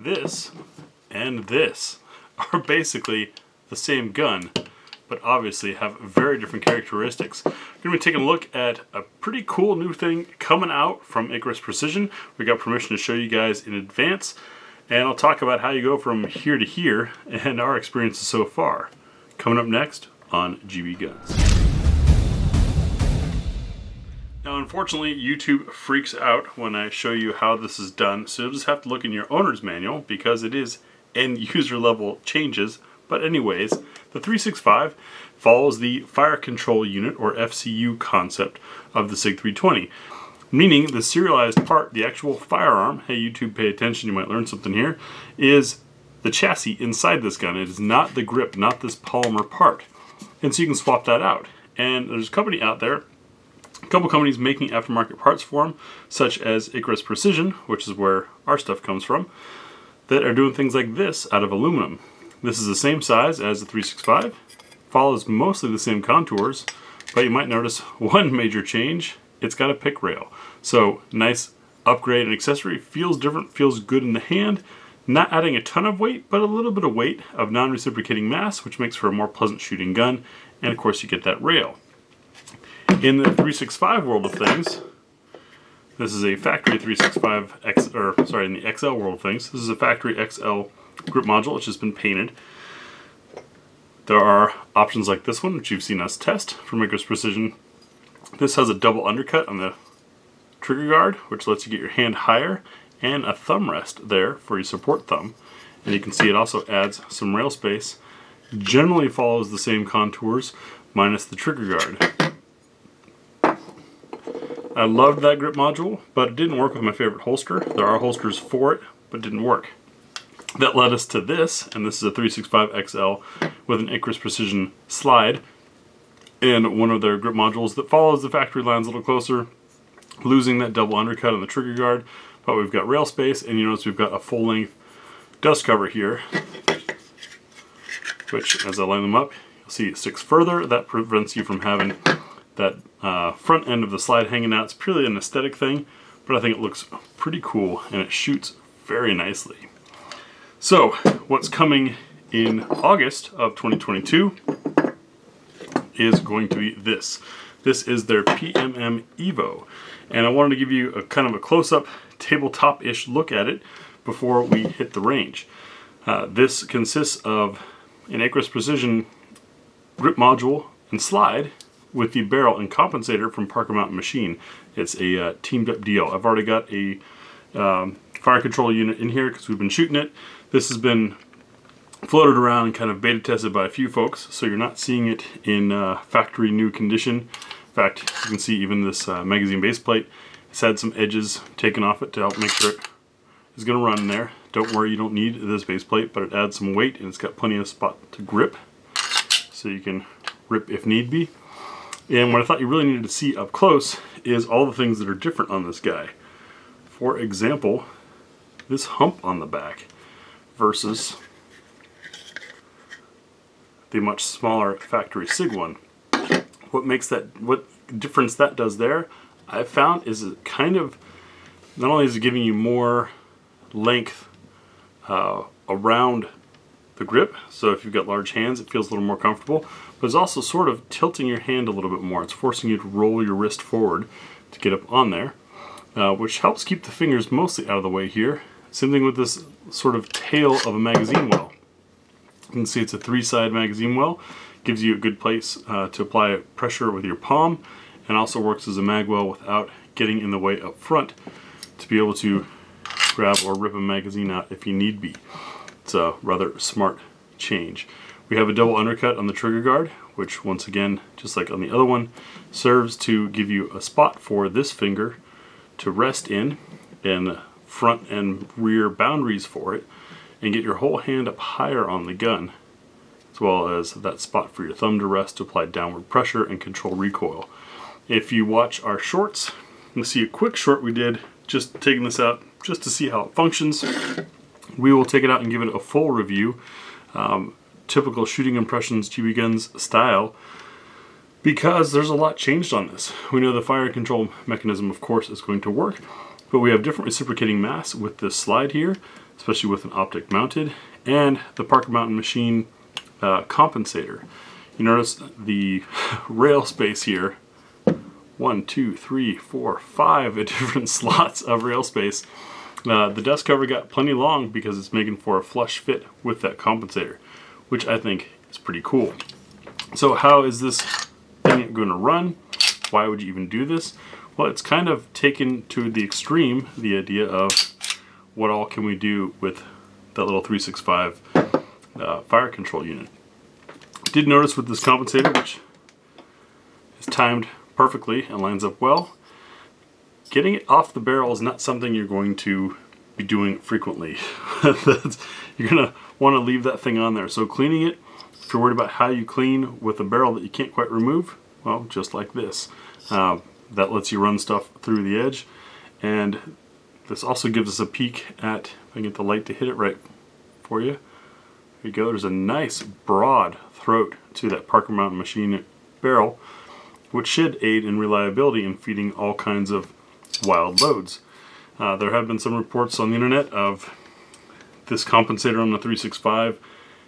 This and this are basically the same gun, but obviously have very different characteristics. We're going to be taking a look at a pretty cool new thing coming out from Icarus Precision. We got permission to show you guys in advance, and I'll talk about how you go from here to here and our experiences so far. Coming up next on GBGuns. Now, unfortunately, YouTube freaks out when I show you how this is done, so you'll just have to look in your owner's manual because it is end user level changes. But anyways, the 365 follows the Fire Control Unit, or FCU, concept of the SIG-320. Meaning the serialized part, the actual firearm, hey YouTube, pay attention, you might learn something here, is the chassis inside this gun. It is not the grip, not this polymer part. And so you can swap that out. And there's a company out there, a couple companies making aftermarket parts for them, such as Icarus Precision, which is where our stuff comes from, that are doing things like this out of aluminum. This is the same size as the 365, follows mostly the same contours, but you might notice one major change: it's got a pick rail. So nice upgrade and accessory, feels different, feels good in the hand, not adding a ton of weight, but a little bit of weight of non-reciprocating mass, which makes for a more pleasant shooting gun, and of course you get that rail. In the 365 world of things, this is a factory 365 X, or sorry, in the XL world of things, this is a factory XL grip module which has been painted. There are options like this one, which you've seen us test from Icarus Precision. This has a double undercut on the trigger guard, which lets you get your hand higher, and a thumb rest there for your support thumb. And you can see it also adds some rail space. Generally follows the same contours, minus the trigger guard. I loved that grip module, but it didn't work with my favorite holster. There are holsters for it, but it didn't work. That led us to this, and this is a 365 XL with an Icarus Precision slide, and one of their grip modules that follows the factory lines a little closer, losing that double undercut on the trigger guard, but we've got rail space, and you notice we've got a full-length dust cover here, which, as I line them up, you'll see it sticks further. That prevents you from having that front end of the slide hanging out. It's purely an aesthetic thing, but I think it looks pretty cool and it shoots very nicely. So what's coming in August of 2022 is going to be this. This is their PMM Evo, and I wanted to give you a kind of a close-up tabletop-ish look at it before we hit the range. This consists of an Icarus Precision grip module and slide with the barrel and compensator from Parker Mountain Machine. It's a teamed up deal. I've already got a fire control unit in here because we've been shooting it. This has been floated around and kind of beta tested by a few folks, so you're not seeing it in factory new condition. In fact, you can see even this magazine base plate, it's had some edges taken off it to help make sure it is going to run in there. Don't worry, you don't need this base plate, but it adds some weight and it's got plenty of spot to grip, so you can grip if need be. And what I thought you really needed to see up close is all the things that are different on this guy. For example, this hump on the back versus the much smaller factory SIG one. What difference that does there, I've found, is it kind of, not only is it giving you more length around the grip, so if you've got large hands it feels a little more comfortable, but it's also sort of tilting your hand a little bit more. It's forcing you to roll your wrist forward to get up on there, which helps keep the fingers mostly out of the way here. Same thing with this sort of tail of a magazine well. You can see it's a 3-side magazine well, gives you a good place to apply pressure with your palm, and also works as a mag well without getting in the way up front to be able to grab or rip a magazine out if you need be. It's a rather smart change. We have a double undercut on the trigger guard, which once again, just like on the other one, serves to give you a spot for this finger to rest in, and front and rear boundaries for it, and get your whole hand up higher on the gun, as well as that spot for your thumb to rest to apply downward pressure and control recoil. If you watch our shorts, you'll see a quick short we did just taking this out just to see how it functions. We will take it out and give it a full review, typical shooting impressions GBGuns style, because there's a lot changed on this. We know the fire control mechanism, of course, is going to work, but we have different reciprocating mass with this slide here especially with an optic mounted, and the Parker Mountain Machine compensator. You notice the rail space here. 1, 2, 3, 4, 5 different slots of rail space. The dust cover got plenty long because it's making for a flush fit with that compensator, which I think is pretty cool. So how is this thing going to run? Why would you even do this? Well, it's kind of taken to the extreme, the idea of what all can we do with that little 365 fire control unit. Did notice with this compensator, which is timed perfectly and lines up well, getting it off the barrel is not something you're going to be doing frequently. You're going to want to leave that thing on there. So cleaning it, if you're worried about how you clean with a barrel that you can't quite remove, well, just like this. That lets you run stuff through the edge. And this also gives us a peek at, if I can get the light to hit it right for you. There you go. There's a nice broad throat to that Parker Mountain Machine barrel, which should aid in reliability in feeding all kinds of wild loads. There have been some reports on the internet of this compensator on the 365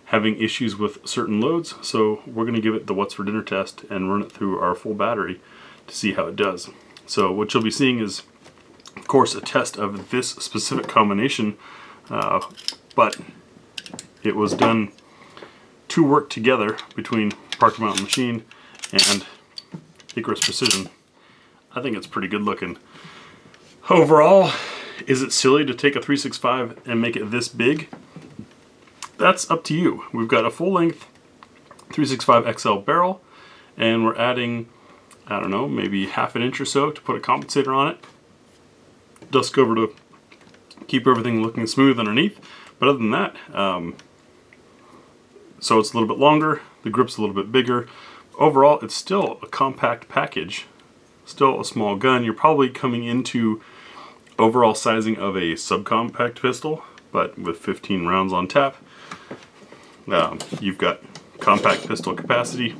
having issues with certain loads, so we're going to give it the what's for dinner test and run it through our full battery to see how it does. So what you'll be seeing is, of course, a test of this specific combination, but it was done to work together between Parker Mountain Machine and Icarus Precision. I think it's pretty good looking. Overall, is it silly to take a 365 and make it this big? That's up to you. We've got a full length 365 XL barrel, and we're adding, I don't know, maybe half an inch or so to put a compensator on it. Dust cover to keep everything looking smooth underneath. But other than that, so it's a little bit longer, the grip's a little bit bigger. Overall, it's still a compact package, still a small gun. You're probably coming into overall sizing of a subcompact pistol, but with 15 rounds on tap. You've got compact pistol capacity.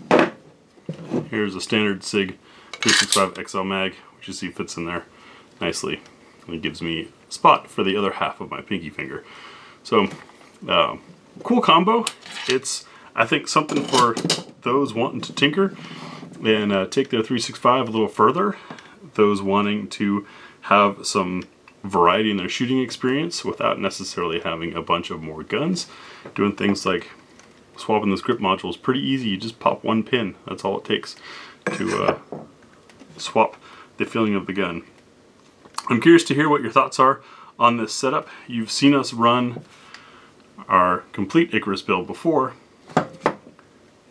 Here's a standard SIG 365 XL mag, which you see fits in there nicely. And it gives me a spot for the other half of my pinky finger. So, cool combo. It's, I think, something for those wanting to tinker and take their 365 a little further. Those wanting to have some variety in their shooting experience without necessarily having a bunch of more guns. Doing things like swapping this grip module is pretty easy. You just pop one pin. That's all it takes to swap the feeling of the gun. I'm curious to hear what your thoughts are on this setup. You've seen us run our complete Icarus build before.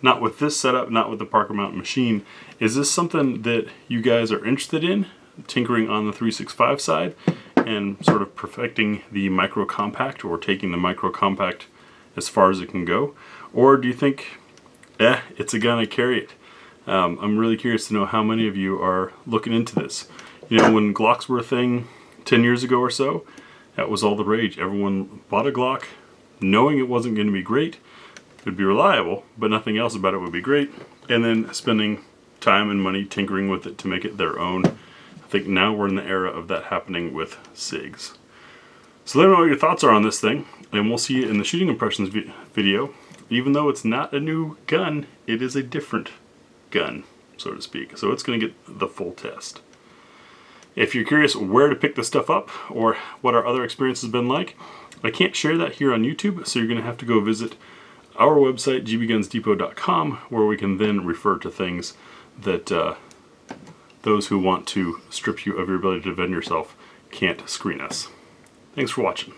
Not with this setup, not with the Parker Mountain Machine. Is this something that you guys are interested in, tinkering on the 365 side and sort of perfecting the micro compact, or taking the micro compact as far as it can go? Or do you think, it's a gun, I carry it? I'm really curious to know how many of you are looking into this. You know, when Glocks were a thing 10 years ago or so, that was all the rage. Everyone bought a Glock knowing it wasn't going to be great. It would be reliable, but nothing else about it would be great. And then spending time and money tinkering with it to make it their own. I think now we're in the era of that happening with SIGs. So let me know what your thoughts are on this thing, and we'll see you in the shooting impressions video. Even though it's not a new gun, it is a different gun, so to speak. So it's going to get the full test. If you're curious where to pick this stuff up or what our other experience has been like, I can't share that here on YouTube, so you're going to have to go visit our website, gbgunsdepot.com, where we can then refer to things that those who want to strip you of your ability to defend yourself can't screen us. Thanks for watching.